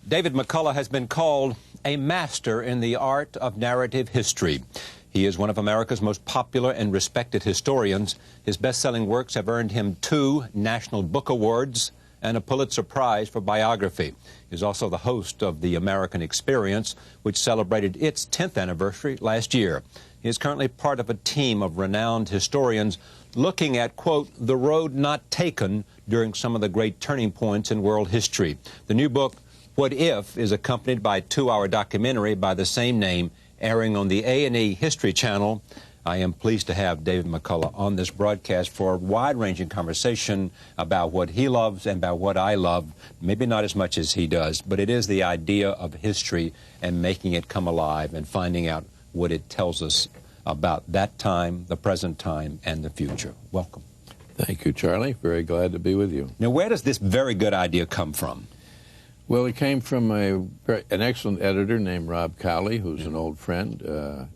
David McCullough has been called a master in the art of narrative history. He is one of America's most popular and respected historians. His best-selling works have earned him 2 National Book Awards and a Pulitzer Prize for biography. He is also the host of The American Experience, which celebrated its 10th anniversary last year. He is currently part of a team of renowned historians looking at, quote, the road not taken during some of the great turning points in world history. The new book, What If, is accompanied by a 2-hour documentary by the same name, airing on the A&E History Channel. I am pleased to have David McCullough on this broadcast for a wide-ranging conversation about what he loves and about what I love. Maybe not as much as he does, but it is the idea of history and making it come alive and finding out what it tells us about that time, the present time, and the future. Welcome. Thank you, Charlie. Very glad to be with you. Now, where does this very good idea come from? Well, it came from an excellent editor named Rob Cowley, who's an old friend.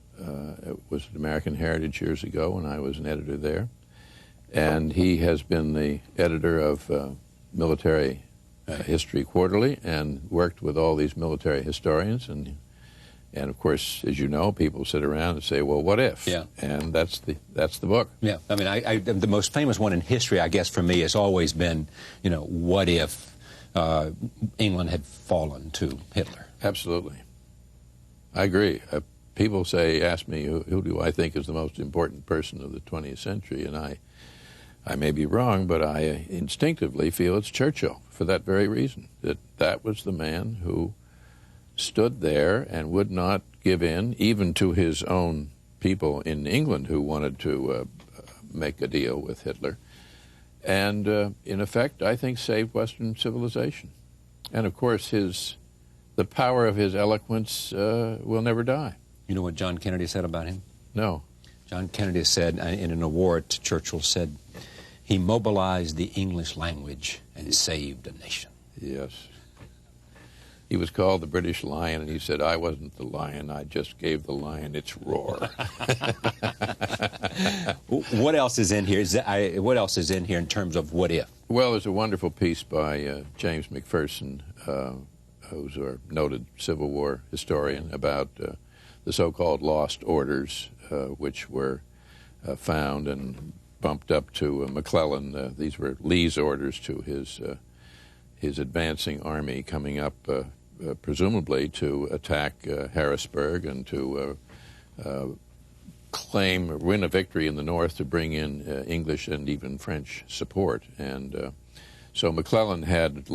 It was at American Heritage years ago when I was an editor there. And he has been the editor of Military History Quarterly and worked with all these military historians. And of course, as you know, people sit around and say, well, what if? Yeah. And that's the book. Yeah. I mean, the most famous one in history, I guess, for me has always been, you know, what if England had fallen to Hitler? Absolutely. I agree. People ask me, who do I think is the most important person of the 20th century? And I may be wrong, but I instinctively feel it's Churchill for that very reason, that was the man who stood there and would not give in, even to his own people in England who wanted to make a deal with Hitler. And in effect, I think saved Western civilization. And of course, the power of his eloquence will never die. You know what John Kennedy said about him? No. John Kennedy said, in an award to Churchill, said, he mobilized the English language and saved a nation. Yes. He was called the British Lion, and he said, I wasn't the lion, I just gave the lion its roar. What else is in here? What else is in here in terms of what if? Well, there's a wonderful piece by James McPherson, who's a noted Civil War historian, about the so-called lost orders, which were found and bumped up to McClellan. These were Lee's orders to his advancing army coming up, presumably to attack Harrisburg and to win a victory in the north to bring in English and even French support. And so McClellan had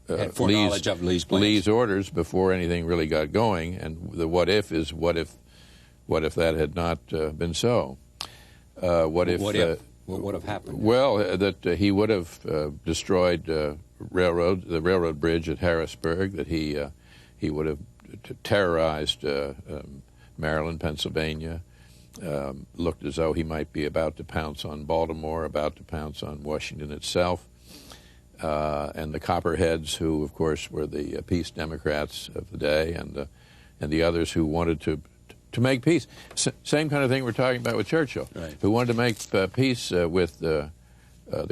foreknowledge of Lee's orders before anything really got going. And the what if is what if that had not been so? What would have happened? Well, that he would have destroyed the railroad bridge at Harrisburg, that he would have terrorized Maryland, Pennsylvania, looked as though he might be about to pounce on Baltimore, about to pounce on Washington itself, and the Copperheads, who, of course, were the peace Democrats of the day, and the others who wanted to make peace. Same kind of thing we're talking about with Churchill, right, who wanted to make peace with the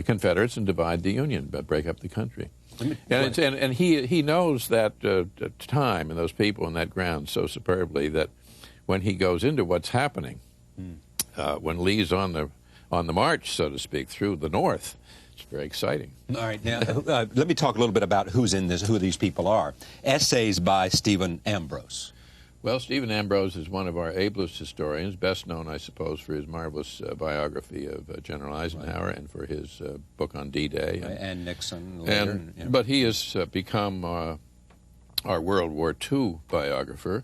Confederates and divide the Union, but break up the country. And he knows that time and those people and that ground so superbly that when he goes into what's happening, when Lee's on the march, so to speak, through the North, it's very exciting. All right, now let me talk a little bit about who these people are. Essays by Stephen Ambrose. Well, Stephen Ambrose is one of our ablest historians, best known, I suppose, for his marvelous biography of General Eisenhower, right, and for his book on D-Day. And Nixon later. But he has become our World War II biographer,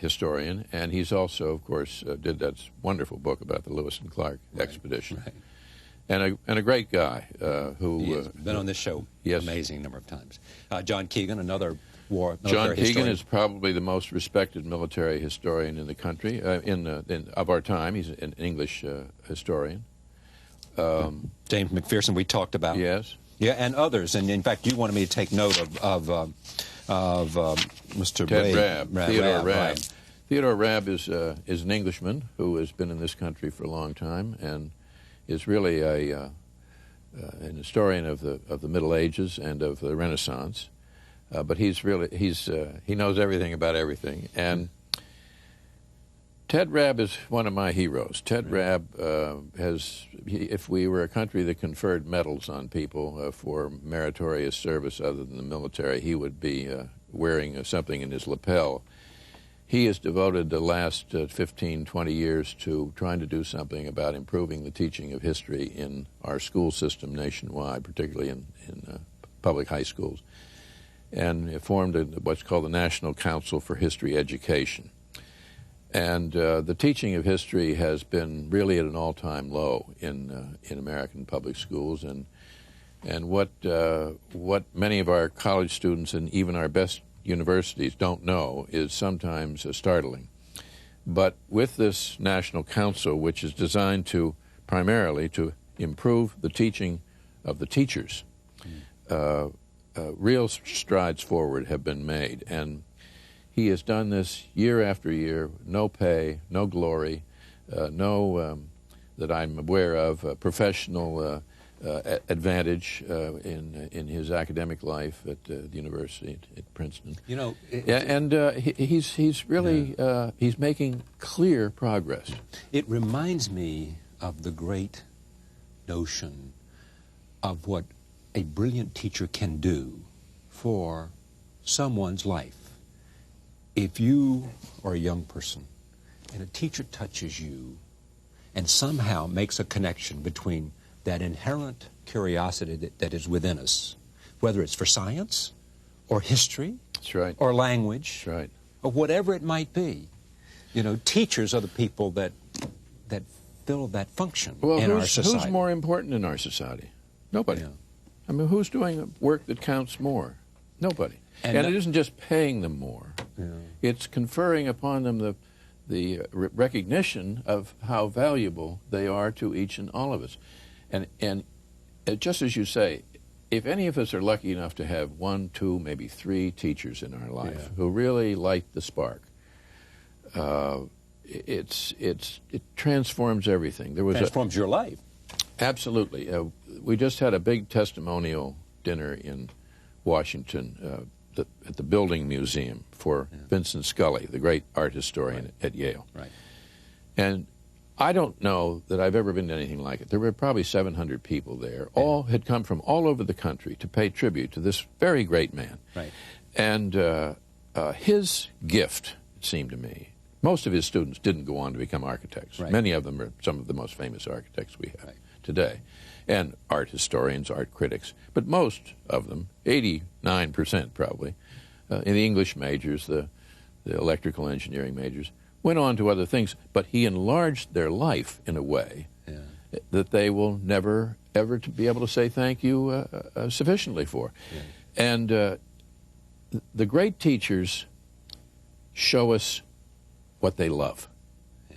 historian, and he's also, of course, did that wonderful book about the Lewis and Clark expedition. Right. And a great guy who has been on this show amazing number of times. John Keegan, another John Keegan is probably the most respected military historian in the country, of our time. He's an English historian. James McPherson, we talked about. Yes. Yeah, and others. And in fact, you wanted me to take note of Mr. Theodore Rabb. Right. Theodore Rabb is an Englishman who has been in this country for a long time and is really an historian of the Middle Ages and of the Renaissance. But he knows everything about everything. And Ted Rabb is one of my heroes. Ted Rabb if we were a country that conferred medals on people for meritorious service other than the military, he would be wearing something in his lapel. He has devoted the last 15, 20 years to trying to do something about improving the teaching of history in our school system nationwide, particularly in public high schools, and formed what's called the National Council for History Education. And the teaching of history has been really at an all-time low in American public schools, and what many of our college students and even our best universities don't know is sometimes startling. But with this National Council, which is designed primarily to improve the teaching of the teachers, real strides forward have been made. And he has done this year after year, no pay, no glory, no, that I'm aware of, professional advantage in his academic life at the university at Princeton. You know, he's really he's making clear progress. It reminds me of the great notion of what a brilliant teacher can do for someone's life. If you are a young person and a teacher touches you and somehow makes a connection between that inherent curiosity that is within us, whether it's for science or history, that's right, or language, that's right, or whatever it might be. You know, teachers are the people that fill that function in our society. Who's more important in our society? Nobody. Yeah. I mean, who's doing work that counts more? Nobody. And it isn't just paying them more. Yeah. It's conferring upon them the recognition of how valuable they are to each and all of us. And just as you say, if any of us are lucky enough to have 1, 2, maybe 3 teachers in our life who really light the spark, it transforms everything. Transforms your life. Absolutely. We just had a big testimonial dinner in Washington at the Building Museum for Vincent Scully, the great art historian at Yale. Right. And I don't know that I've ever been to anything like it. There were probably 700 people there. All had come from all over the country to pay tribute to this very great man. Right. And his gift, it seemed to me, most of his students didn't go on to become architects. Right. Many of them are some of the most famous architects we have today, and art historians, art critics. But most of them, 89% probably, in the English majors, the electrical engineering majors, went on to other things, but he enlarged their life in a way that they will never, ever to be able to say thank you sufficiently for. Yeah. And the great teachers show us what they love. Yeah.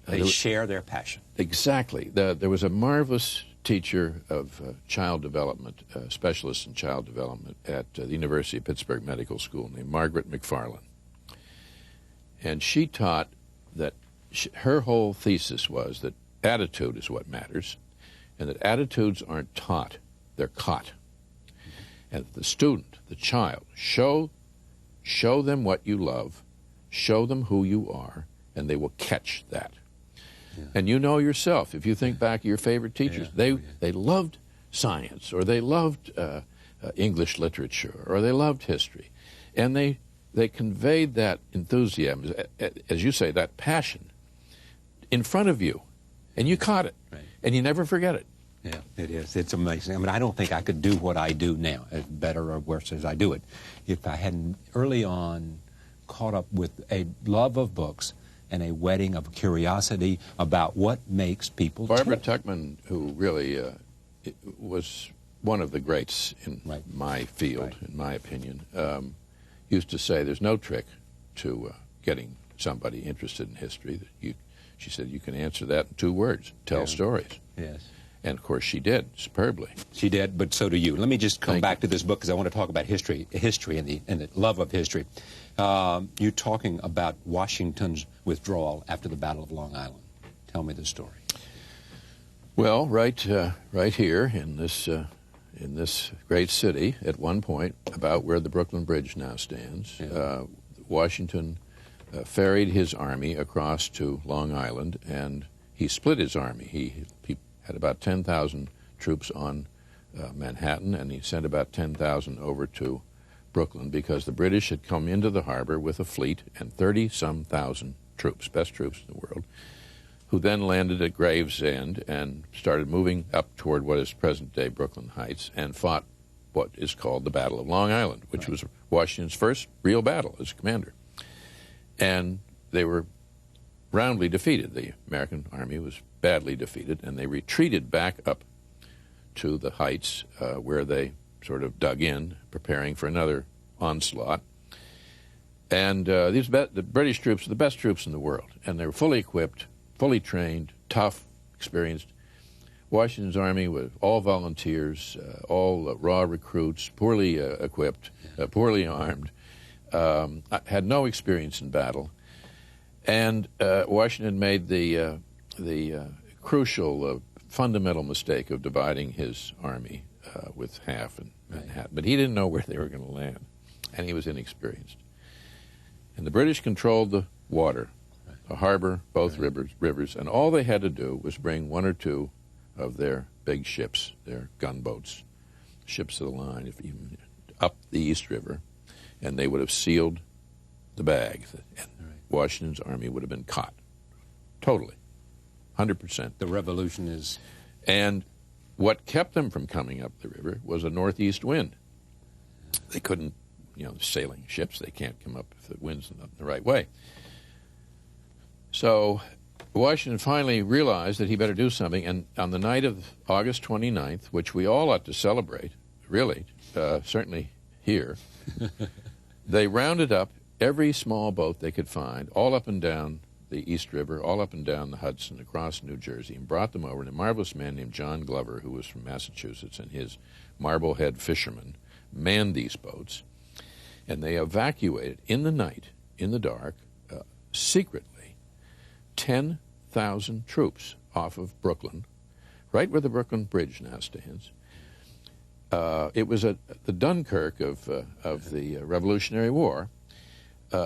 They share their passion. Exactly. There was a marvelous teacher of child development, specialist in child development at the University of Pittsburgh Medical School named Margaret McFarland. And she taught that her whole thesis was that attitude is what matters, and that attitudes aren't taught, they're caught. And the student, the child, show them what you love, show them who you are, and they will catch that. Yeah. And you know yourself, if you think back to your favorite teachers, they loved science, or they loved English literature, or they loved history, and they conveyed that enthusiasm, as you say, that passion, in front of you, and you caught it, and you never forget it. Yeah, it is. It's amazing. I mean, I don't think I could do what I do now, as better or worse as I do it, if I hadn't early on caught up with a love of books and a whetting of curiosity about what makes people Barbara tick. Tuchman, who really was one of the greats in my field, in my opinion, used to say there's no trick to getting somebody interested in history. She said you can answer that in 2 words: tell stories. Yes. And of course she did superbly. She did, but so do you. Let me just come back to this book because I want to talk about history and the love of history. You're talking about Washington's withdrawal after the Battle of Long Island. Tell me the story. Well, right here in this in this great city at one point, about where the Brooklyn Bridge now stands. Yeah. Washington ferried his army across to Long Island, and he split his army. He had about 10,000 troops on Manhattan, and he sent about 10,000 over to Brooklyn because the British had come into the harbor with a fleet and 30-some thousand troops, best troops in the world, who then landed at Gravesend and started moving up toward what is present-day Brooklyn Heights and fought what is called the Battle of Long Island, which was Washington's first real battle as commander. And they were roundly defeated. The American army was badly defeated, and they retreated back up to the heights where they sort of dug in, preparing for another onslaught. And the British troops are the best troops in the world, and they were fully equipped, fully trained, tough, experienced. Washington's army was all volunteers, all raw recruits, poorly equipped, poorly armed, had no experience in battle. And Washington made the crucial, fundamental mistake of dividing his army with half in Manhattan. But he didn't know where they were going to land, and he was inexperienced. And the British controlled the water, the harbor, both rivers, and all they had to do was bring one or two of their big ships, their gunboats, ships of the line, up the East River, and they would have sealed the bag. And Washington's army would have been caught, totally, 100%. The revolution is... And what kept them from coming up the river was a northeast wind. They couldn't, sailing ships, they can't come up if the wind's not the right way. So Washington finally realized that he better do something, and on the night of August 29th, which we all ought to celebrate, really, certainly here, they rounded up every small boat they could find, all up and down the East River, all up and down the Hudson, across New Jersey, and brought them over. And a marvelous man named John Glover, who was from Massachusetts, and his Marblehead fishermen manned these boats, and they evacuated in the night, in the dark, secretly, 10,000 troops off of Brooklyn, right where the Brooklyn Bridge now stands. It was the Dunkirk of the Revolutionary War.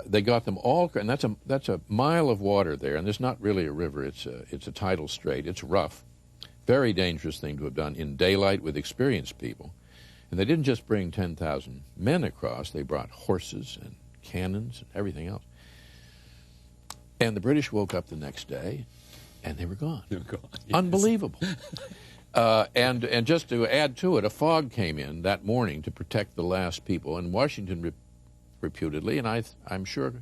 They got them all, and that's a mile of water there, and there's not really a river. It's a tidal strait. It's rough, very dangerous thing to have done in daylight with experienced people. And they didn't just bring 10,000 men across; they brought horses and cannons and everything else. And the British woke up the next day, and they were gone. They were gone. Yes. Unbelievable. And just to add to it, a fog came in that morning to protect the last people, and Washington reputedly, and I'm sure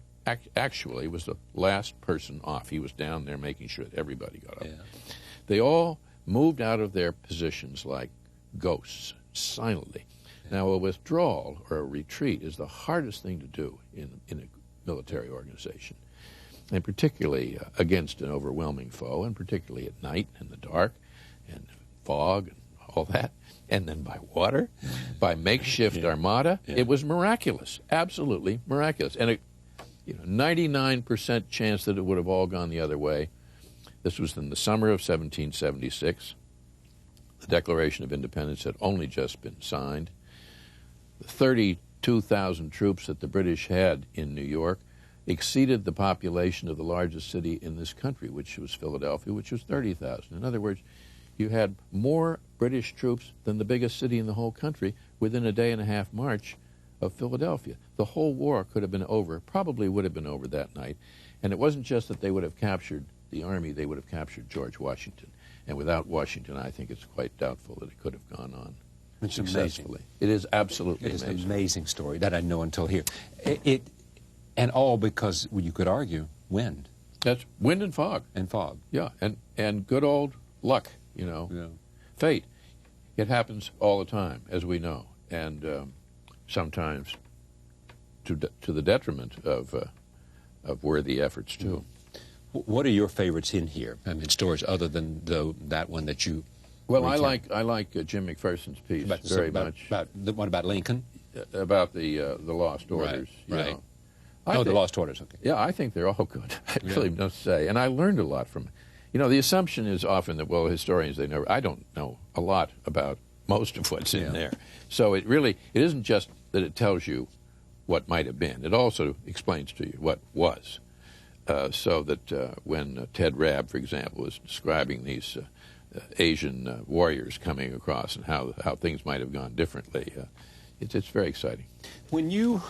actually was the last person off. He was down there making sure that everybody got up. Yeah. They all moved out of their positions like ghosts, silently. Yeah. Now, a withdrawal or a retreat is the hardest thing to do in a military organization, and particularly against an overwhelming foe, and particularly at night in the dark and fog and all that, and then by water, by makeshift armada. Yeah. It was miraculous, absolutely miraculous. And 99% chance that it would have all gone the other way. This was in the summer of 1776. The Declaration of Independence had only just been signed. The 32,000 troops that the British had in New York exceeded the population of the largest city in this country, which was Philadelphia, which was 30,000. In other words, you had more British troops than the biggest city in the whole country within a day and a half march of Philadelphia. The whole war could have been over, probably would have been over that night. And it wasn't just that they would have captured the army, they would have captured George Washington. And without Washington, I think it's quite doubtful that it could have gone on successfully. It is absolutely amazing. It is an amazing story that I know until here. And all because, you could argue, wind. That's wind and fog. And fog. Yeah, and good old luck. Fate. It happens all the time, as we know, and sometimes to the detriment of worthy efforts too. What are your favorites in here? I mean, stories other than that one that you. Well, I like Jim McPherson's piece very much. About the one about Lincoln. About the Lost Orders. Right. The Lost Orders. Okay. Yeah, I think they're all good. I really must say, and I learned a lot from it. The assumption is often that, well, historians, I don't know a lot about most of what's in there. So it isn't just that it tells you what might have been. It also explains to you what was. So that when Ted Rabb, for example, was describing these Asian warriors coming across and how things might have gone differently, it's very exciting. When you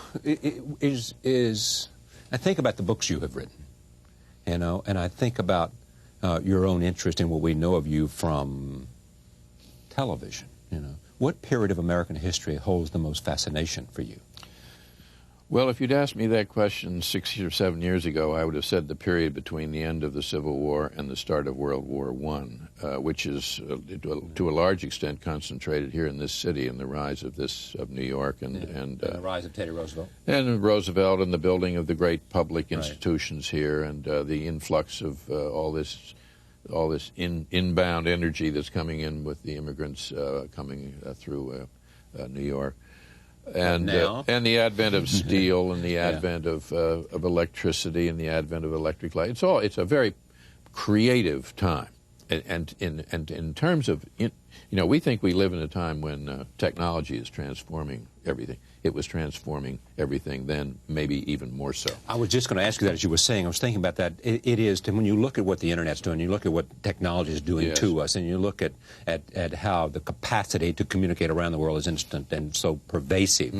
I think about the books you have written, and I think about your own interest in what we know of you from television. What period of American history holds the most fascination for you? Well, if you'd asked me that question 6 or 7 years ago, I would have said the period between the end of the Civil War and the start of World War I, which is to a large extent concentrated here in this city, and the rise of New York and the rise of Teddy Roosevelt. And Roosevelt and the building of the great public institutions here, and the influx of all this inbound energy that's coming in with the immigrants coming through New York. And the advent of steel, and the advent of electricity, and the advent of electric light. It's a very creative time, and in terms of we think we live in a time when technology is transforming everything. It was transforming everything then, maybe even more so. I was just going to ask you that as you were saying. I was thinking about that. It is, when you look at what the Internet's doing, you look at what technology is doing to us, and you look at how the capacity to communicate around the world is instant and so pervasive,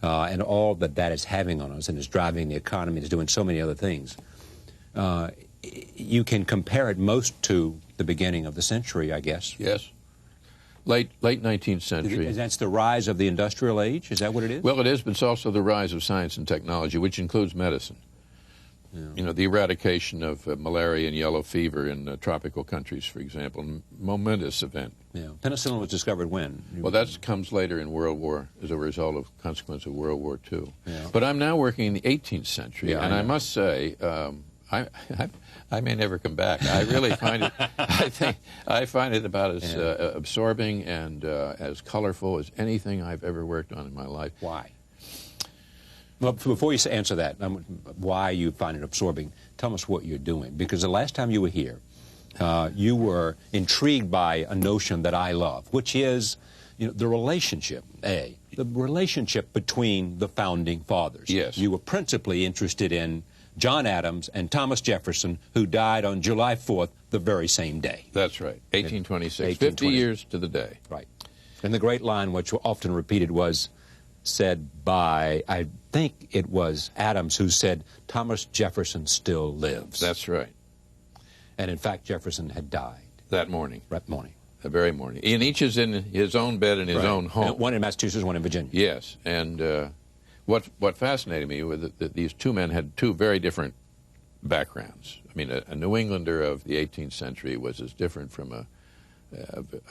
and all that is having on us, and is driving the economy, and is doing so many other things. You can compare it most to the beginning of the century, I guess. Yes. Late 19th century. That's the rise of the industrial age? Is that what it is? Well, it is, but it's also the rise of science and technology, which includes medicine. Yeah. The eradication of malaria and yellow fever in tropical countries, for example, momentous event. Yeah. Penicillin was discovered when? Well, that comes later in World War as a result of consequence of World War II. Yeah. But I'm now working in the 18th century, and I must say, I may never come back. I really find it. I find it about as absorbing and as colorful as anything I've ever worked on in my life. Why? Well, before you answer that, why you find it absorbing, tell us what you're doing. Because the last time you were here, you were intrigued by a notion that I love, which is, the relationship. The relationship between the founding fathers. Yes. You were principally interested in John Adams and Thomas Jefferson, who died on July 4th, the very same day. That's right, 1826, 50 years to the day. Right. And the great line, which often repeated, was said by, I think it was Adams, who said, Thomas Jefferson still lives. That's right. And in fact, Jefferson had died. That morning. That morning. The very morning. And each is in his own bed in his own home. And one in Massachusetts, one in Virginia. Yes, and what fascinated me was that these two men had two very different backgrounds. I mean, a New Englander of the 18th century was as different from a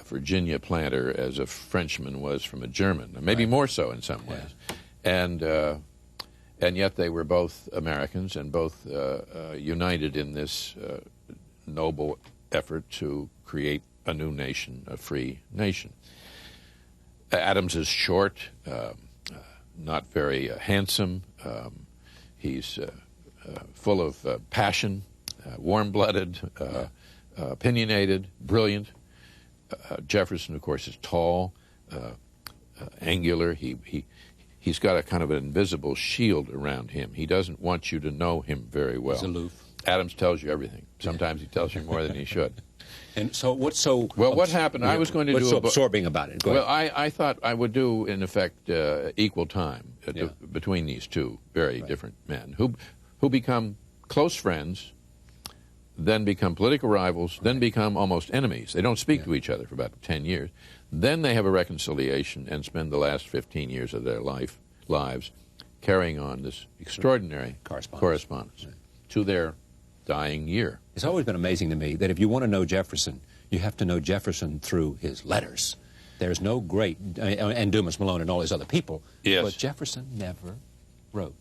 Virginia planter as a Frenchman was from a German, maybe more so in some ways. And yet they were both Americans and both united in this noble effort to create a new nation, a free nation. Adams is short, not very handsome. He's full of passion, warm-blooded, opinionated, brilliant. Jefferson, of course, is tall, angular. He's got a kind of an invisible shield around him. He doesn't want you to know him very well. He's aloof. Adams tells you everything. Sometimes he tells you more than he should. And so what's so... Well, what happened, I was going to do... What's so absorbing about it? Well, I thought I would do, in effect, equal time between these two very different men who become close friends, then become political rivals, then become almost enemies. They don't speak to each other for about 10 years. Then they have a reconciliation and spend the last 15 years of their lives carrying on this extraordinary correspondence to their dying year. It's always been amazing to me that if you want to know Jefferson, you have to know Jefferson through his letters. There's no great, and Dumas Malone and all these other people, but Jefferson never wrote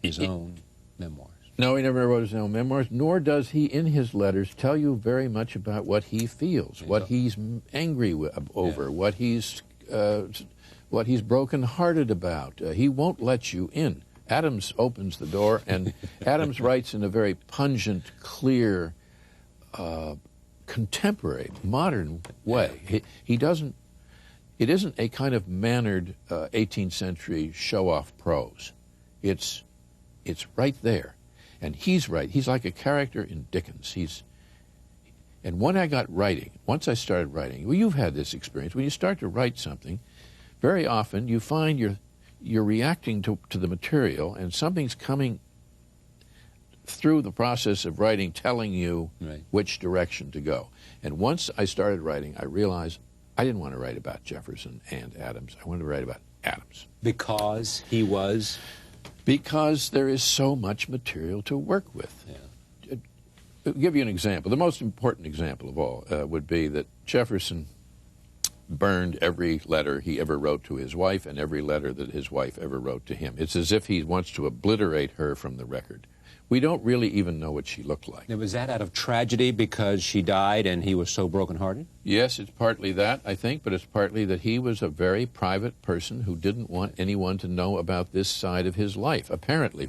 his own memoirs. No, he never wrote his own memoirs, nor does he, in his letters, tell you very much about what he feels, what he's angry over, what he's broken-hearted about. He won't let you in. Adams opens the door, and Adams writes in a very pungent, clear, contemporary, modern way. He doesn't. It isn't a kind of mannered 18th century show-off prose. It's right there, and he's right. He's like a character in Dickens. And when I got writing, once I started writing, well, you've had this experience. When you start to write something, very often you find you're reacting to the material, and something's coming through the process of writing, telling you which direction to go. And once I started writing, I realized I didn't want to write about Jefferson and Adams. I wanted to write about Adams. Because he was? Because there is so much material to work with. Yeah. I'll give you an example. The most important example of all would be that Jefferson burned every letter he ever wrote to his wife and every letter that his wife ever wrote to him. It's as if he wants to obliterate her from the record. We don't really even know what she looked like. Now, was that out of tragedy because she died and he was so brokenhearted? Yes, it's partly that, I think, but it's partly that he was a very private person who didn't want anyone to know about this side of his life, apparently.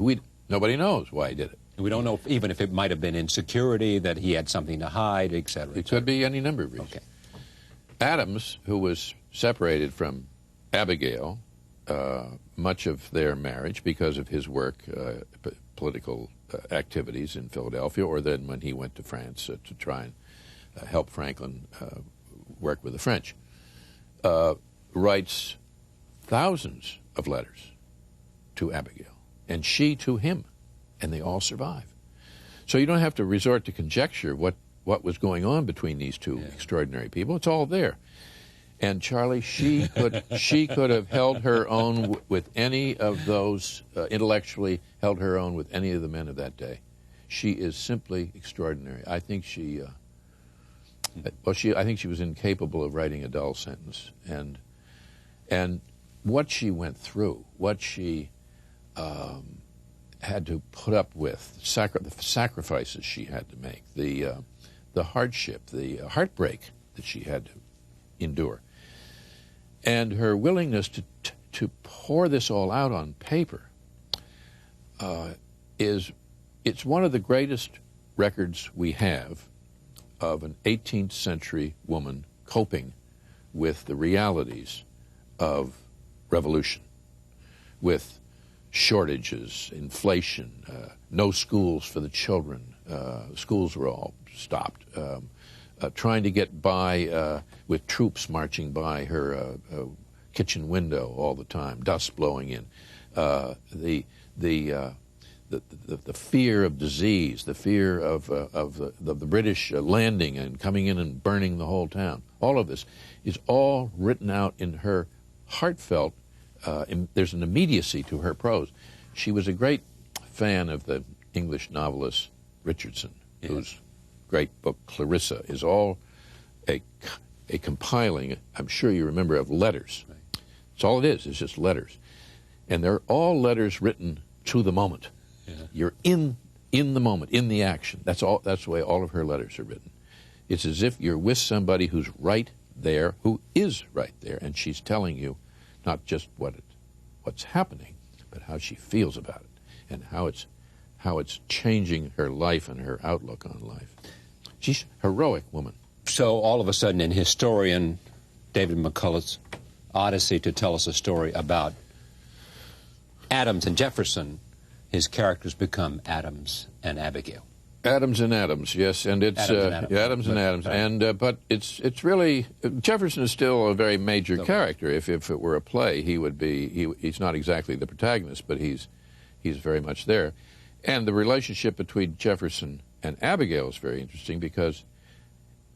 Nobody knows why he did it. We don't know even if it might have been insecurity, that he had something to hide, etc. It could be any number of reasons. Okay. Adams, who was separated from Abigail, much of their marriage because of his work, political activities in Philadelphia, or then when he went to France to try and help Franklin work with the French, writes thousands of letters to Abigail, and she to him, and they all survive. So you don't have to resort to conjecture what was going on between these two extraordinary people. It's all there. And Charlie, she could have held her own with any of those, intellectually held her own with any of the men of that day. She is simply extraordinary. I think I think she was incapable of writing a dull sentence. And what she went through, what she had to put up with, the sacrifices she had to make, the hardship, the heartbreak that she had to endure, and her willingness to pour this all out on paper it's one of the greatest records we have of an 18th century woman coping with the realities of revolution, with shortages, inflation, no schools for the children. Schools were all stopped. Trying to get by with troops marching by her kitchen window all the time, dust blowing in, the fear of disease, the fear of the British landing and coming in and burning the whole town. All of this is all written out in her heartfelt. There's an immediacy to her prose. She was a great fan of the English novelist Richardson, whose great book Clarissa is all a compiling, I'm sure you remember, of letters. Right. It's all it is. It's just letters. And they're all letters written to the moment. Yeah. You're in the moment, in the action. That's the way all of her letters are written. It's as if you're with somebody who's right there, who is right there, and she's telling you not just what's happening, but how she feels about it, and how it's changing her life and her outlook on life. She's a heroic woman. So all of a sudden, in historian David McCullough's odyssey to tell us a story about Adams and Jefferson, his characters become Adams and Abigail. Adams and Adams, yes, and it's Adams and Adams, but it's really Jefferson is still a very major character. If it were a play, he would be. He's not exactly the protagonist, but he's very much there. And the relationship between Jefferson and Abigail is very interesting because,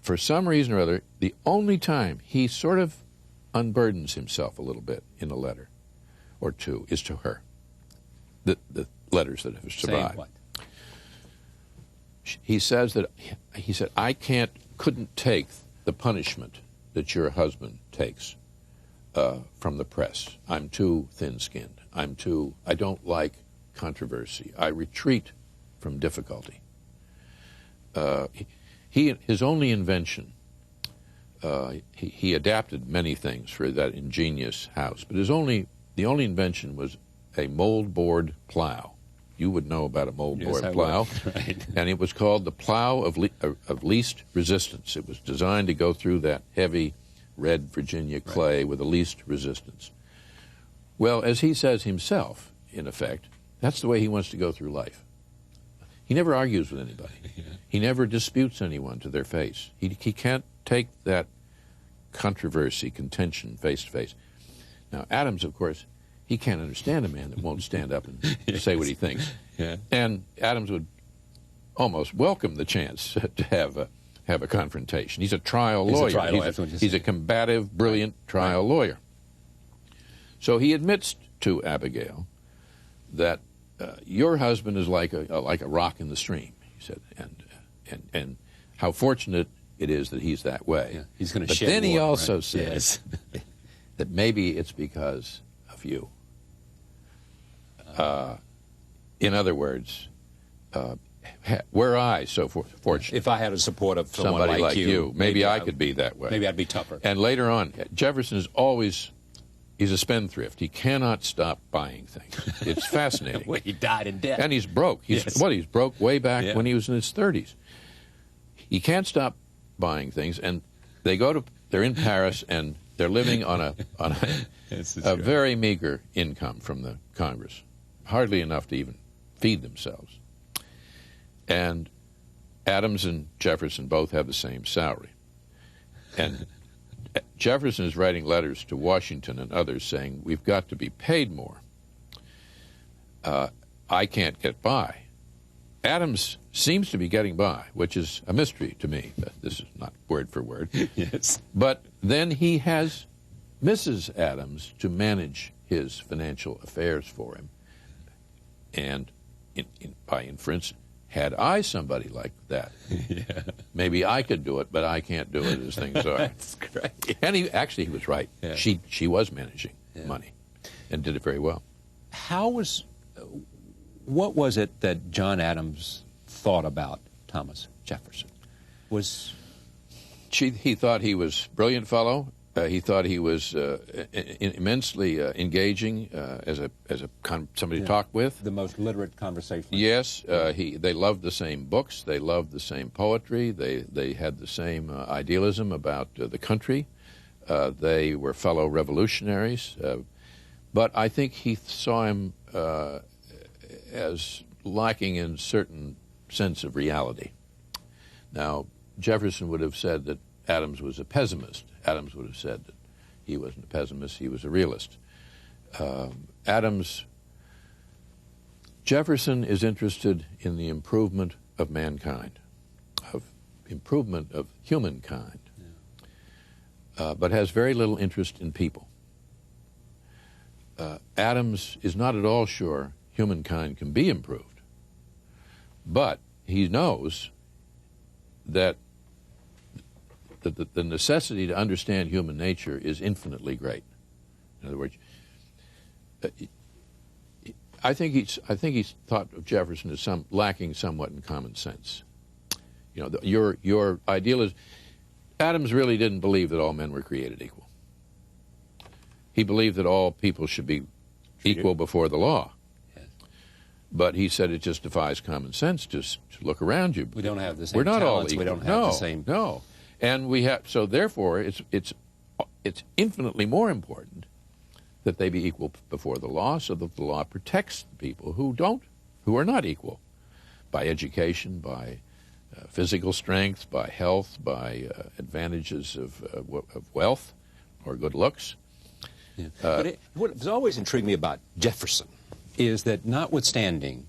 for some reason or other, the only time he sort of unburdens himself a little bit in a letter or two is to her. The letters that have survived. Saying what? He said, I couldn't take the punishment that your husband takes from the press. I'm too thin-skinned. I don't like controversy. I retreat from difficulty. His only invention, he adapted many things for that ingenious house, but the only invention was a mold board plow. you would know about a moldboard Yes, plow. Right. And it was called the plow of least resistance. It was designed to go through that heavy red Virginia clay with the least resistance. Well, as he says himself, in effect, that's the way he wants to go through life. He never argues with anybody. Yeah. He never disputes anyone to their face. He can't take that controversy, contention face to face. Now, Adams, of course, he can't understand a man that won't stand up and say what he thinks. Yeah. And Adams would almost welcome the chance to have a confrontation. He's a trial lawyer. He's a combative, brilliant trial lawyer. So he admits to Abigail that your husband is like a rock in the stream, he said, and how fortunate it is that he's that way. Yeah, he's going to But shed then he water, also right? says that maybe it's because of you. In other words, were I so fortunate, If I had a support of someone somebody like you, maybe I would could be that way. Maybe I'd be tougher. And later on, Jefferson is always, he's a spendthrift. He cannot stop buying things. It's fascinating. Well, he died in debt. And he's broke. He's broke way back when he was in his 30s. He can't stop buying things, and they're in Paris, and they're living on a very meager income from the Congress, hardly enough to even feed themselves. And Adams and Jefferson both have the same salary. And Jefferson is writing letters to Washington and others saying, we've got to be paid more. I can't get by. Adams seems to be getting by, which is a mystery to me. This is not word for word. Yes. But then he has Mrs. Adams to manage his financial affairs for him. And by inference, had I somebody like that, maybe I could do it, but I can't do it as things are. That's great. And he was right. Yeah. She was managing money and did it very well. What was it that John Adams thought about Thomas Jefferson? He thought he was a brilliant fellow. He thought he was immensely engaging as somebody to talk with. The most literate conversation. Yes, they loved the same books. They loved the same poetry. They had the same idealism about the country. They were fellow revolutionaries. But I think he saw him as lacking in certain sense of reality. Now, Jefferson would have said that Adams was a pessimist. Adams would have said that he wasn't a pessimist, he was a realist. Jefferson is interested in the improvement of mankind, of improvement of humankind, but has very little interest in people. Adams is not at all sure humankind can be improved, but he knows that the necessity to understand human nature is infinitely great. In other words, I think he's thought of Jefferson as lacking somewhat in common sense. You know, your ideal is Adams really didn't believe that all men were created equal. He believed that all people should be equal before the law. Yes. But he said it just defies common sense. Just look around you. We don't have the same We're not talents. all equal. We don't have the same. No. And we have, so therefore, it's infinitely more important that they be equal before the law, so that the law protects the people who are not equal, by education, by physical strength, by health, by advantages of wealth or good looks. Yeah. But what has always intrigued me about Jefferson is that, notwithstanding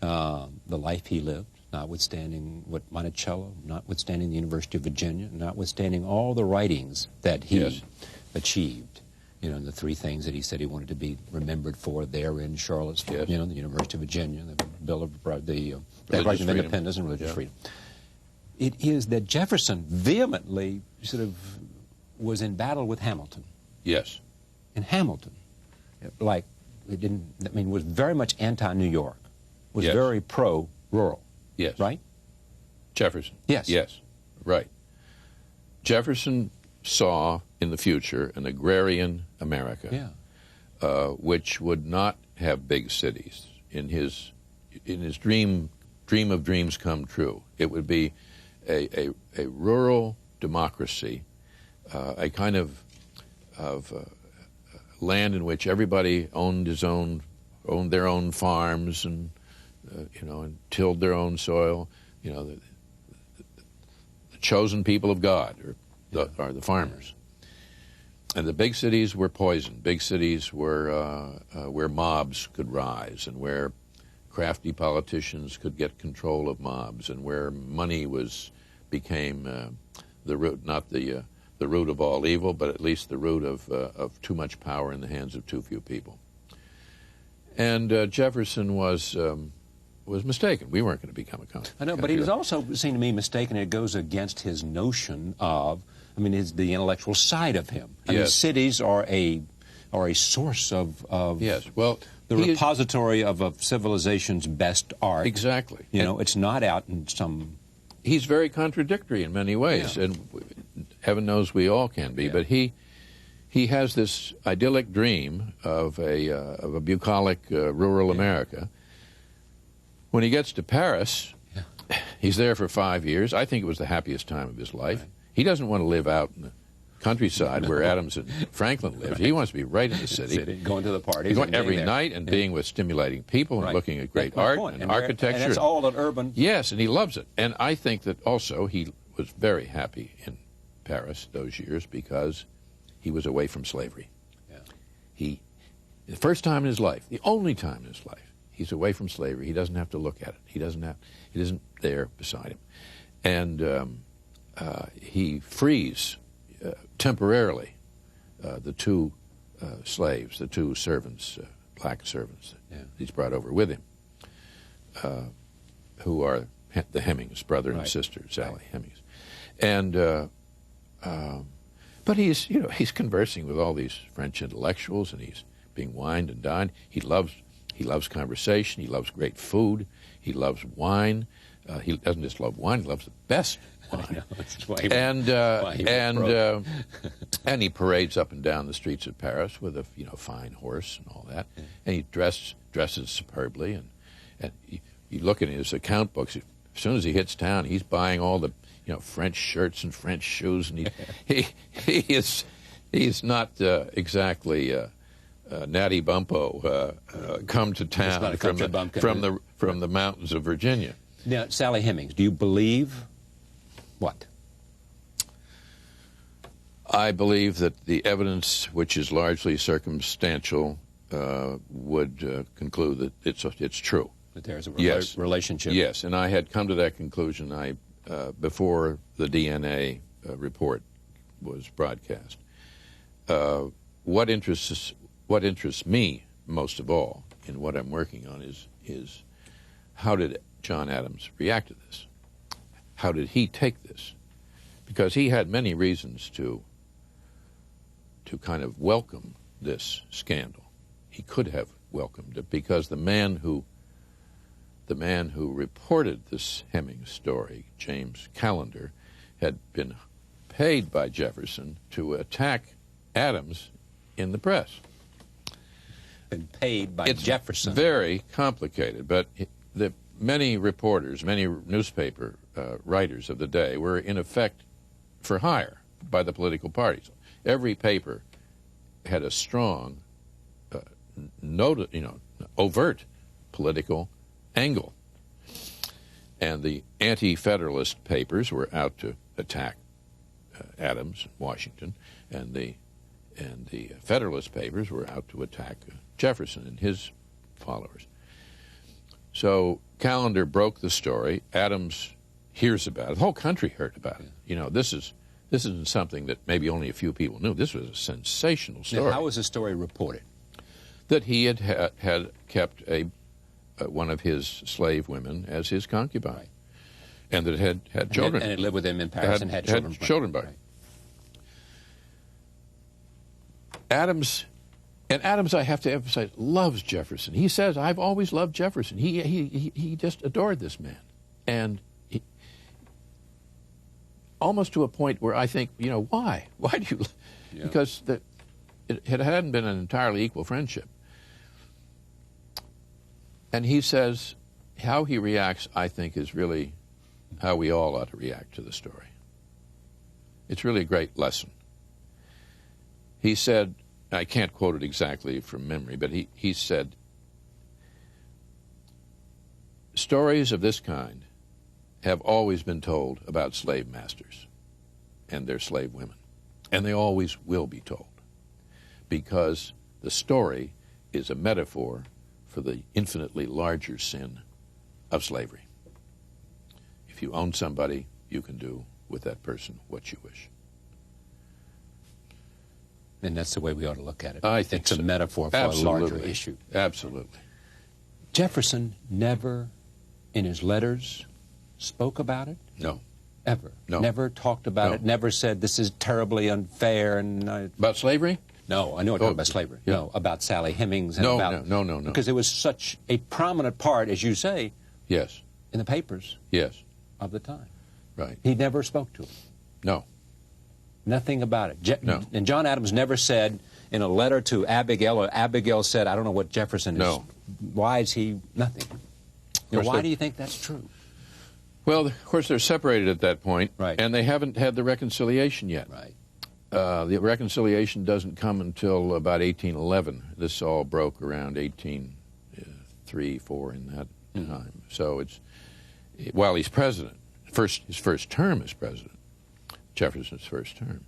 the life he lived, notwithstanding what Monticello, notwithstanding the University of Virginia, notwithstanding all the writings that he achieved, you know, the three things that he said he wanted to be remembered for there in Charlottesville, you know, the University of Virginia, the Bill of the Declaration of Independence and Religious Freedom. It is that Jefferson vehemently sort of was in battle with Hamilton. Yes. And Hamilton, like, was very much anti-New York, was very pro-rural. Yes. Right? Jefferson. Yes. Yes. Right. Jefferson saw in the future an agrarian America, which would not have big cities. In his in his dream of dreams come true. It would be a rural democracy, a kind of land in which everybody owned their own farms and and tilled their own soil. The chosen people of God are the farmers. And the big cities were poison. Big cities were where mobs could rise, and where crafty politicians could get control of mobs, and where money became the root, not the root of all evil, but at least the root of too much power in the hands of too few people. And Jefferson was mistaken. We weren't going to become a country. I know, but he was also, seemed to me, mistaken. It goes against his notion of, the intellectual side of him. Cities are a source of yes. Well, the repository of a civilization's best art. Exactly. It's not out in some... He's very contradictory in many ways, and heaven knows we all can be, but he has this idyllic dream of a bucolic rural America. When he gets to Paris, he's there for 5 years. I think it was the happiest time of his life. Right. He doesn't want to live out in the countryside where Adams and Franklin lived. Right. He wants to be right in the city. Going to the parties. Going every night and being with stimulating people and looking at great art and architecture. And it's all an urban... Yes, and he loves it. And I think that also he was very happy in Paris those years because he was away from slavery. Yeah. The first time in his life, the only time in his life, he's away from slavery. He doesn't have to look at it. It isn't there beside him. And he frees temporarily the two slaves, the two servants, black servants that he's brought over with him, who are the Hemings, brother and sister, Sally Hemings. And but he's conversing with all these French intellectuals, and he's being wined and dined. He loves conversation. He loves great food. He loves wine. He doesn't just love wine; he loves the best wine. And he parades up and down the streets of Paris with a fine horse and all that. Yeah. And he dresses superbly. And you look at his account books. As soon as he hits town, he's buying all the French shirts and French shoes. And he's not exactly Natty Bumpo come to town from the mountains of Virginia. Now, Sally Hemings, do you believe what? I believe that the evidence, which is largely circumstantial, would conclude that it's true. That there's a relationship. Yes, and I had come to that conclusion before the DNA report was broadcast. What interests me most of all in what I'm working on is how did John Adams react to this? How did he take this? Because he had many reasons to kind of welcome this scandal. He could have welcomed it because the man who reported this Hemings story, James Callender, had been paid by Jefferson to attack Adams in the press. Been paid by Jefferson. It's very complicated, but the many reporters, many newspaper writers of the day were in effect for hire by the political parties. Every paper had a strong, overt political angle, and the anti-Federalist papers were out to attack Adams in Washington, and the Federalist papers were out to attack Jefferson and his followers. So Callender broke the story. Adams hears about it. The whole country heard about it. This isn't something that maybe only a few people knew. This was a sensational story. Now, how was the story reported? That he had kept one of his slave women as his concubine, right, and that it had children. And it lived with him in Paris and had children. By. Right. Adams, I have to emphasize, loves Jefferson. He says, "I've always loved Jefferson." He just adored this man, and almost to a point where I think, why? Why do you? Yeah. Because it hadn't been an entirely equal friendship. And he says, how he reacts, I think, is really how we all ought to react to the story. It's really a great lesson. He said, I can't quote it exactly from memory, but he said, stories of this kind have always been told about slave masters and their slave women, and they always will be told, because the story is a metaphor for the infinitely larger sin of slavery. If you own somebody, you can do with that person what you wish. And that's the way we ought to look at it. I think it's a metaphor for a larger issue. Absolutely. Jefferson never, in his letters, spoke about it? No. Ever? No. Never talked about it? Never said, this is terribly unfair? And about slavery? No, I know I'm talking about slavery. Yeah. No, about Sally Hemings. And No. Because it was such a prominent part, as you say, yes, in the papers of the time. Right. He never spoke to it. No. Nothing about it. No. And John Adams never said in a letter to Abigail, or Abigail said, I don't know what Jefferson is. No. Why is he nothing? Why do you think that's true? Well, of course, they're separated at that point, right, and they haven't had the reconciliation yet. Right. The reconciliation doesn't come until about 1811. This all broke around 1803, 4 in that time. So it's while he's president, his first term as president, Jefferson's first term,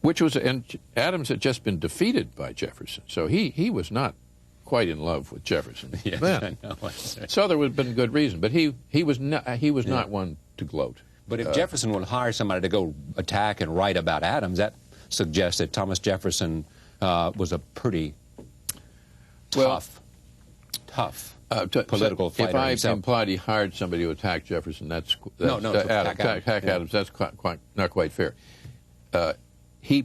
and Adams had just been defeated by Jefferson, so he was not quite in love with Jefferson then. I know. So there would have been good reason, but he was not one to gloat. But if Jefferson would hire somebody to go attack and write about Adams, that suggests that Thomas Jefferson was a pretty tough political fighter. If I himself. implied he hired somebody to attack Jefferson, attack Adams. That's not quite fair. He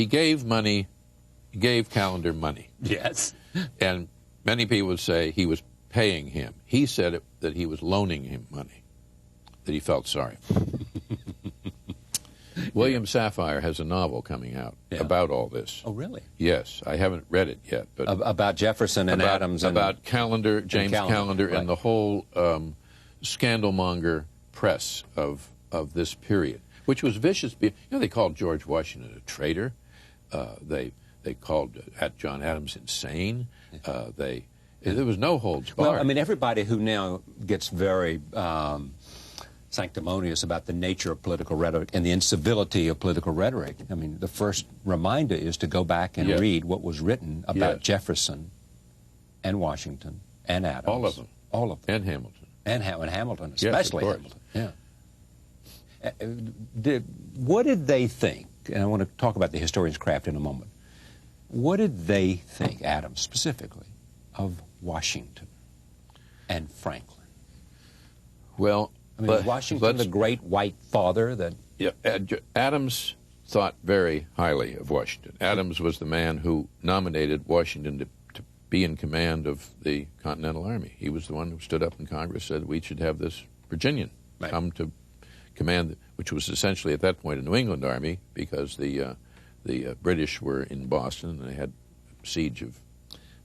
gave Callender money. Yes. And many people would say he was paying him. He said that he was loaning him money, that he felt sorry for. William Safire has a novel coming out about all this. Oh, really? Yes. I haven't read it yet. But about Jefferson and Adams. About Callender, James Callender, right, and the whole scandalmonger press of this period, which was vicious. They called George Washington a traitor. They called John Adams insane. There was no holds barred. Well, I mean, everybody who now gets very sanctimonious about the nature of political rhetoric and the incivility of political rhetoric, I mean, the first reminder is to go back and read what was written about Jefferson and Washington and Adams. All of them. All of them. And Hamilton. And Hamilton, especially yes, Hamilton. Yeah. What did they think? And I want to talk about the historian's craft in a moment. What did they think, Adams specifically, of Washington and Franklin? Well, I mean, was Washington the great white father that... Yeah, Adams thought very highly of Washington. Adams was the man who nominated Washington to be in command of the Continental Army. He was the one who stood up in Congress, said we should have this Virginian come to command, which was essentially at that point a New England army, because the British were in Boston and they had siege of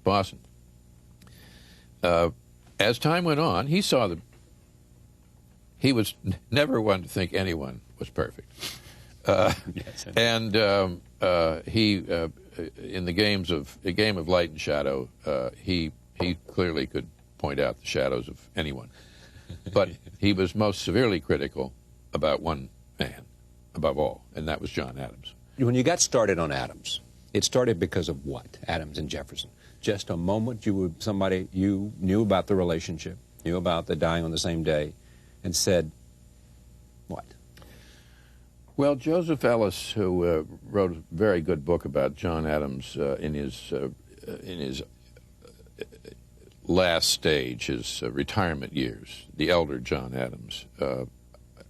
Boston. As time went on, he saw that he was never one to think anyone was perfect. And he, in the game of light and shadow, he clearly could point out the shadows of anyone. But he was most severely critical about one man, above all, and that was John Adams. When you got started on Adams, it started because of what? Adams and Jefferson. Just a moment somebody you knew about the relationship, knew about the dying on the same day, and said, what? Well, Joseph Ellis, who wrote a very good book about John Adams in his last stage, his retirement years, the elder John Adams.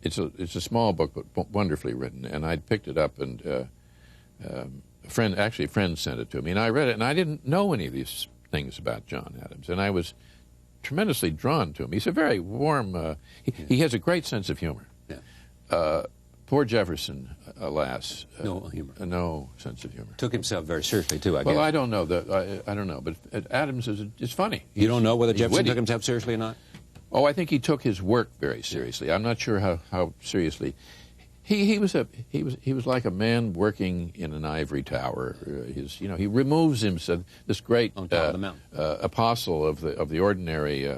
It's a small book, but wonderfully written. And I picked it up, and a friend sent it to me, and I read it, and I didn't know any of these things about John Adams, and I was tremendously drawn to him. He's a very warm. He has a great sense of humor. Yeah. Poor Jefferson alas, no humor, no sense of humor. Took himself very seriously too, I guess. Well, I don't know I don't know, but Adams is funny. You don't know whether Jefferson witty. took himself seriously or not? Oh, I think he took his work very seriously. I'm not sure how seriously. He was like a man working in an ivory tower. He removes himself. This great apostle of the ordinary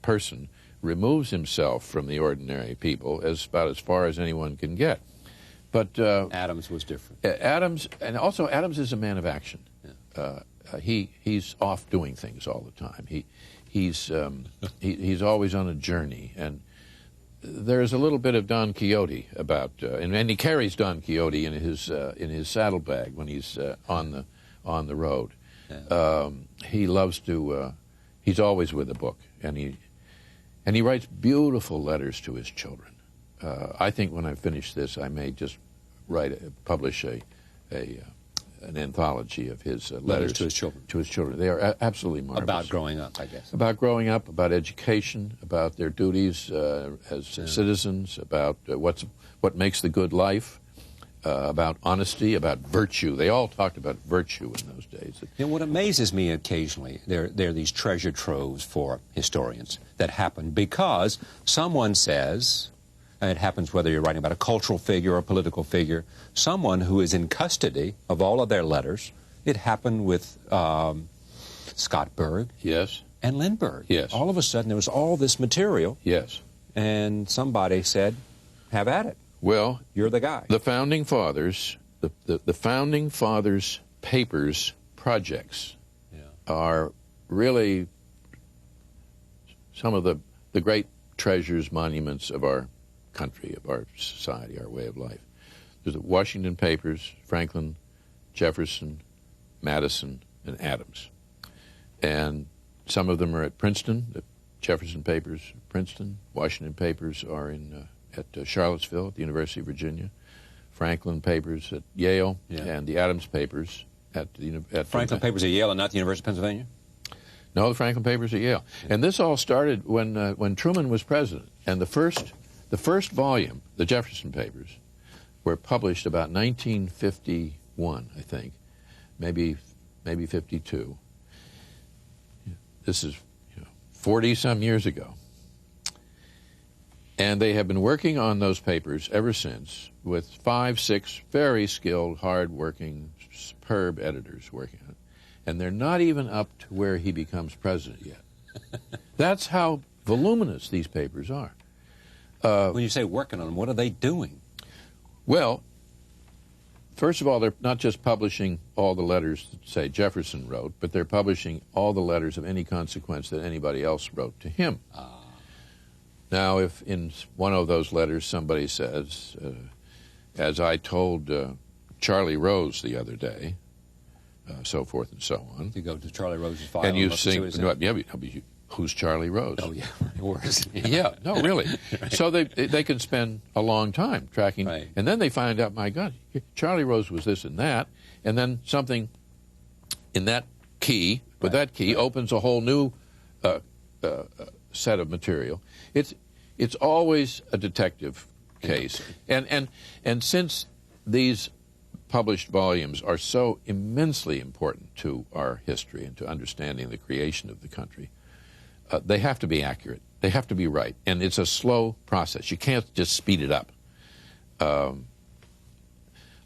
person removes himself from the ordinary people about as far as anyone can get. But Adams was different. Adams is a man of action. Yeah. He's off doing things all the time. He's always on a journey, and there's a little bit of Don Quixote about, and he carries Don Quixote in his saddlebag when he's on the road. Yeah. He loves to. He's always with a book, and he writes beautiful letters to his children. I think when I finish this, I may just publish an anthology of his letters to his children. To his children, they are absolutely marvelous. About growing up, I guess. About growing up, about education, about their duties as citizens, about what makes the good life, about honesty, about virtue. They all talked about virtue in those days. And what amazes me occasionally, there are these treasure troves for historians that happen because someone says, and it happens whether you're writing about a cultural figure or a political figure, someone who is in custody of all of their letters. It happened with Scott Berg. Yes. And Lindbergh. Yes. All of a sudden there was all this material. Yes. And somebody said, have at it. Well, you're the guy. The Founding Fathers, the Founding Fathers papers projects are really some of the great treasures, monuments of our country, of our society, our way of life. There's the Washington papers, Franklin, Jefferson, Madison, and Adams. And some of them are at Princeton. The Jefferson papers, Princeton. Washington papers are at Charlottesville, at the University of Virginia. Franklin papers at Yale, and the Adams papers at Franklin papers at Yale and not the University of Pennsylvania? No, the Franklin papers at Yale. And this all started when Truman was president. And the first volume, the Jefferson papers, were published about 1951, I think, maybe 52. This is 40-some years ago. And they have been working on those papers ever since with 5, 6 very skilled, hard-working, superb editors working on it. And they're not even up to where he becomes president yet. That's how voluminous these papers are. When you say working on them, what are they doing? Well, first of all, they're not just publishing all the letters that, say, Jefferson wrote, but they're publishing all the letters of any consequence that anybody else wrote to him. Now, if in one of those letters somebody says, as I told Charlie Rose the other day, so forth and so on. You go to Charlie Rose's file. And you sing, who's Charlie Rose? Oh, yeah, worse. Yeah, no, really. Right. So they can spend a long time tracking, right. And then they find out, my God, Charlie Rose was this and that, and then something in that key, with that key, opens a whole new set of material. It's always a detective case, and since these published volumes are so immensely important to our history and to understanding the creation of the country, they have to be accurate. They have to be right. And it's a slow process. You can't just speed it up.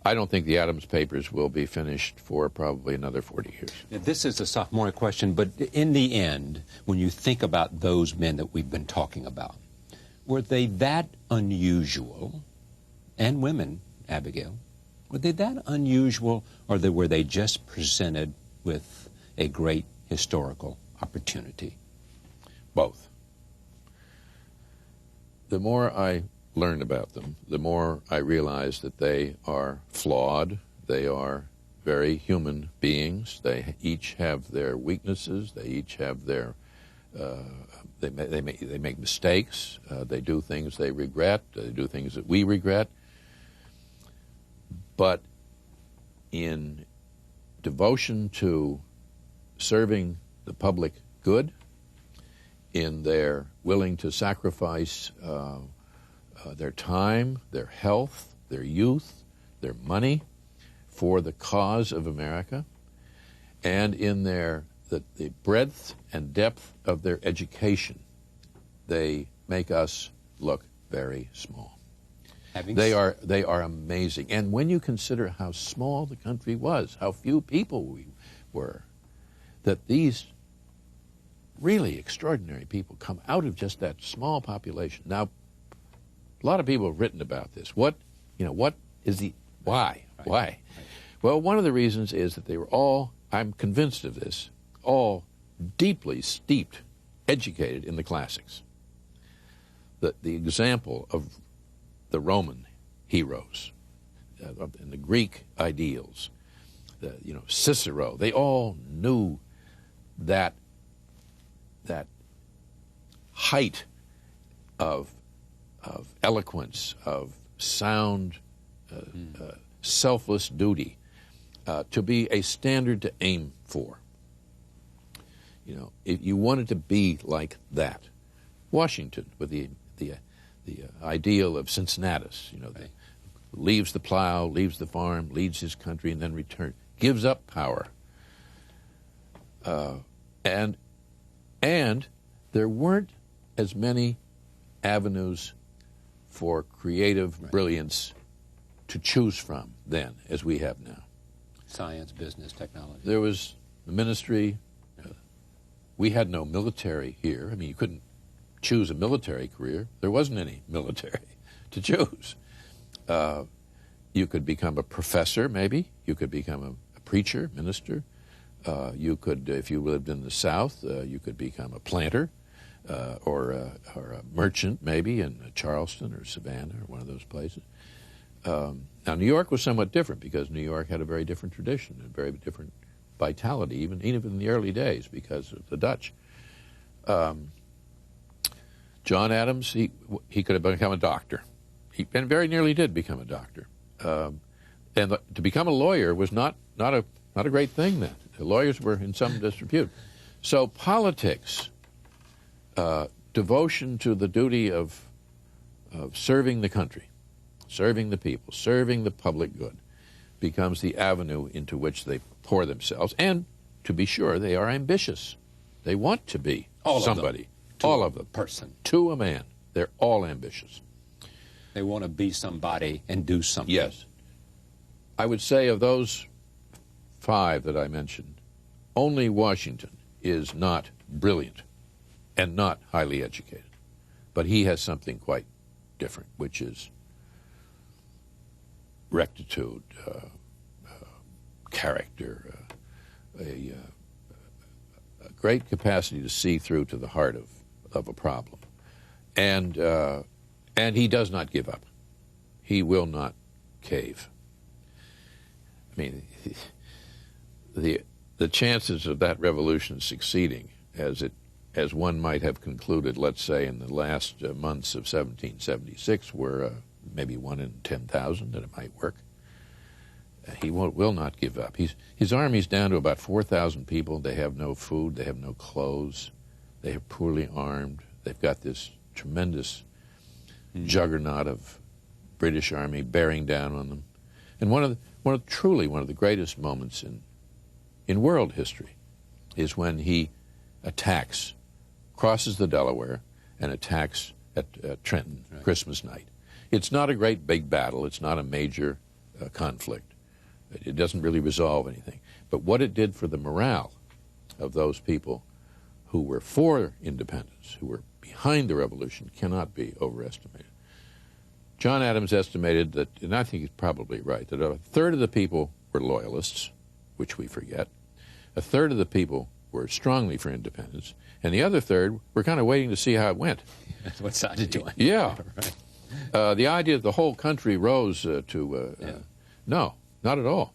I don't think the Adams papers will be finished for probably another 40 years. Now, this is a sophomoric question, but in the end, when you think about those men that we've been talking about, were they that unusual, and women, Abigail, were they that unusual, or were they just presented with a great historical opportunity? Both. The more I learn about them, the more I realize that they are flawed. They are very human beings. They each have their weaknesses. They each have their they make mistakes. They do things they regret. They do things that we regret. But in devotion to serving the public good, in their willing to sacrifice their time, their health, their youth, their money for the cause of America, and in the breadth and depth of their education, they make us look very small. They are amazing. And when you consider how small the country was, how few people we were, that these really extraordinary people come out of just that small population. Now, a lot of people have written about this. Why? Why? Right. Well, one of the reasons is that they were all, I'm convinced of this, all deeply steeped, educated in the classics. The example of the Roman heroes and the Greek ideals, Cicero, they all knew that height of eloquence, of sound, selfless duty, to be a standard to aim for. If you wanted to be like that, Washington with the ideal of Cincinnatus, leaves the plow, leaves the farm, leads his country, and then returns, gives up power. And there weren't as many avenues for creative brilliance to choose from then as we have now. Science, business, technology. There was the ministry. We had no military here. I mean, you couldn't choose a military career. There wasn't any military to choose. You could become a professor, maybe. You could become a preacher, minister. You could, if you lived in the South, you could become a planter or a merchant, maybe, in Charleston or Savannah or one of those places. Now, New York was somewhat different because New York had a very different tradition and very different vitality, even in the early days because of the Dutch. John Adams, he could have become a doctor. He very nearly did become a doctor. And to become a lawyer was not a great thing then. The lawyers were in some disrepute. So politics, devotion to the duty of serving the country, serving the people, serving the public good, becomes the avenue into which they pour themselves. And, to be sure, they are ambitious. They want to be somebody. All of them. Person. To a man. They're all ambitious. They want to be somebody and do something. Yes. I would say of those 5 that I mentioned, only Washington is not brilliant and not highly educated. But he has something quite different, which is rectitude, character, a great capacity to see through to the heart of a problem. And he does not give up. He will not cave. I mean, the chances of that revolution succeeding, as one might have concluded, let's say, in the last months of 1776, were maybe 1 in 10,000 that it might work. He will not give up. His army's down to about 4,000 people. They have no food. They have no clothes. They are poorly armed. They've got this tremendous juggernaut of British army bearing down on them. And one of the greatest moments in world history is when he attacks, crosses the Delaware, and attacks at Trenton, right, Christmas night. It's not a great big battle. It's not a major conflict. It doesn't really resolve anything. But what it did for the morale of those people who were for independence, who were behind the revolution, cannot be overestimated. John Adams estimated that, and I think he's probably right, that 1/3 of the people were loyalists, which we forget. 1/3 of the people were strongly for independence, and the other 1/3 were kind of waiting to see how it went. What side it doing? Yeah. Right. The idea that the whole country rose no, not at all.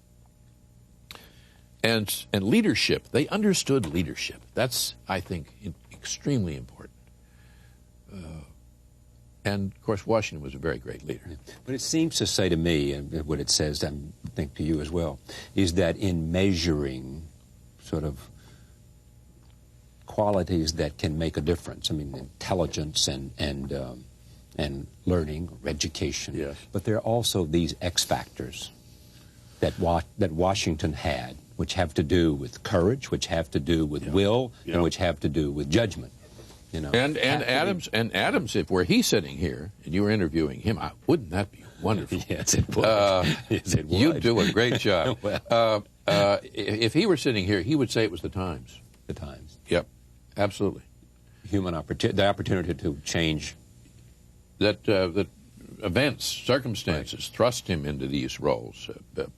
And leadership, they understood leadership. That's, I think, extremely important. And, of course, Washington was a very great leader. Yeah. But it seems to say to me, and what it says, I think to you as well, is that in measuring sort of qualities that can make a difference, I mean, intelligence and and learning or education. Yes. But there are also these X factors that Washington had, which have to do with courage, which have to do with will, and which have to do with judgment. You know, and Adams, if were he sitting here and you were interviewing him, wouldn't that be wonderful? Yes, it would. Yes, it would. You'd do a great job. Well. If he were sitting here, he would say it was the Times. The Times. Yep, absolutely. The opportunity to change. That events, circumstances thrust him into these roles,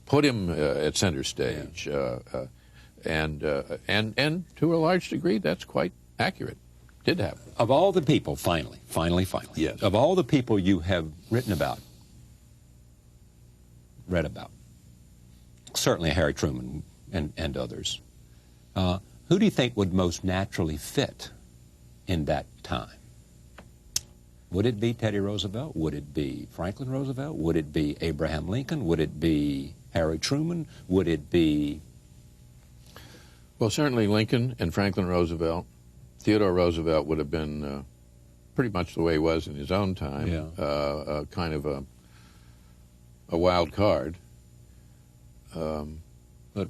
put him at center stage, and to a large degree, that's quite accurate. Did happen. Of all the people, finally, yes. Of all the people you have written about, read about, certainly Harry Truman and others, who do you think would most naturally fit in that time? Would it be Teddy Roosevelt? Would it be Franklin Roosevelt? Would it be Abraham Lincoln? Would it be Harry Truman? Would it be... Well, certainly Lincoln and Franklin Roosevelt. Theodore Roosevelt would have been pretty much the way he was in his own time, kind of a wild card. But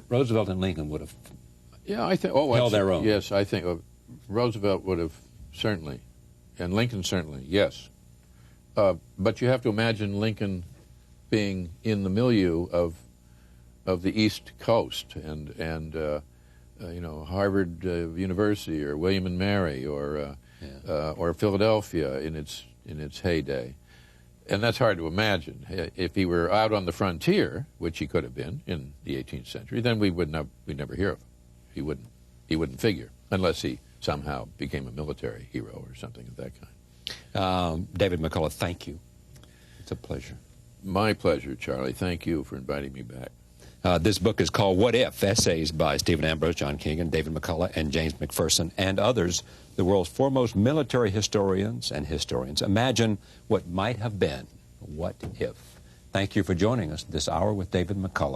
Roosevelt and Lincoln would have I think, held their own. Yes, I think Roosevelt would have certainly, and Lincoln certainly, yes. But you have to imagine Lincoln being in the milieu of the East Coast and Harvard University or William and Mary or Philadelphia in its heyday. And that's hard to imagine. If he were out on the frontier, which he could have been in the 18th century, then we'd never hear of him. He wouldn't figure unless he somehow became a military hero or something of that kind. David McCullough, thank you. It's a pleasure. My pleasure, Charlie. Thank you for inviting me back. This book is called What If? Essays by Stephen Ambrose, John Keegan, David McCullough, and James McPherson, and others, the world's foremost military historians and historians. Imagine what might have been. What if? Thank you for joining us this hour with David McCullough.